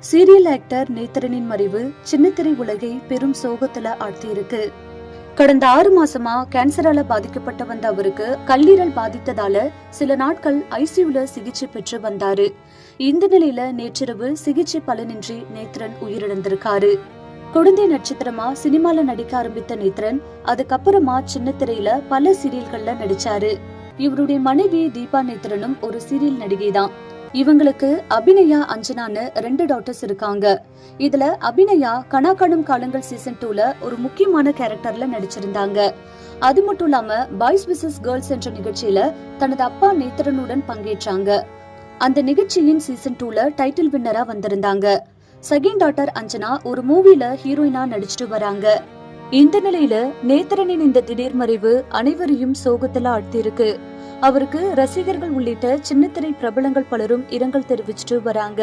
Serial actor நேத்திரனின் மறைவு சின்னத்திரை உலகை பெரும் சோகத்துல ஆழ்த்தியிருக்கு. கடந்த 6 மாசமா கேன்சரால பாதிக்கப்பட்ட வந்த அவருக்கு கல்லீரல் பாதித்ததால சில நாட்கள் ஐசியூல சிகிச்சை பெற்று வந்தாரு. இந்த நிலையில நேற்றிரவு சிகிச்சை பலனின்றி நேத்திரன் உயிரிழந்திருக்காரு. குழந்தை நட்சத்திரமா சினிமால நடிக்க ஆரம்பித்த நேத்திரன் அதுக்கப்புறமா சின்னத்திரையில பல சீரியல்கள்ல நடிச்சாரு. இவருடைய மனைவி தீபா நேத்திரனும் ஒரு சீரியல் நடிகை தான். இவங்களுக்கு அபிநயா அஞ்சனான்னு 2 டாட்டர்ஸ் இருக்காங்க. இதுல அபிநயா கனா காணும் காலங்கள் சீசன் 2ல ஒரு முக்கியமான கேரக்டர்ல நடிச்சிருந்தாங்க. அது மட்டும் இல்லாம பாய்ஸ் விசஸ் கேர்ள்ஸ் என்ற நிகழ்ச்சியில தனது அப்பா நேத்திரனுடன் பங்கேற்றாங்க. அந்த நிகழ்ச்சியின் சீசன் 2ல டைட்டில் வின்னரா வந்திருந்தாங்க. செகண்ட் டாட்டர் அஞ்சனா ஒரு மூவில ஹீரோயினா நடிச்சிட்டு வராங்க. இந்த நிலையில நேத்திரனின் இந்த திடீர் மறைவு அனைவரையும் சோகத்துல ஆழ்த்தியிருக்கு. அவருக்கு ரசிகர்கள் உள்ளிட்ட சின்னத்திரை பிரபலங்கள் பலரும் இரங்கல் தெரிவிச்சிட்டு வராங்க.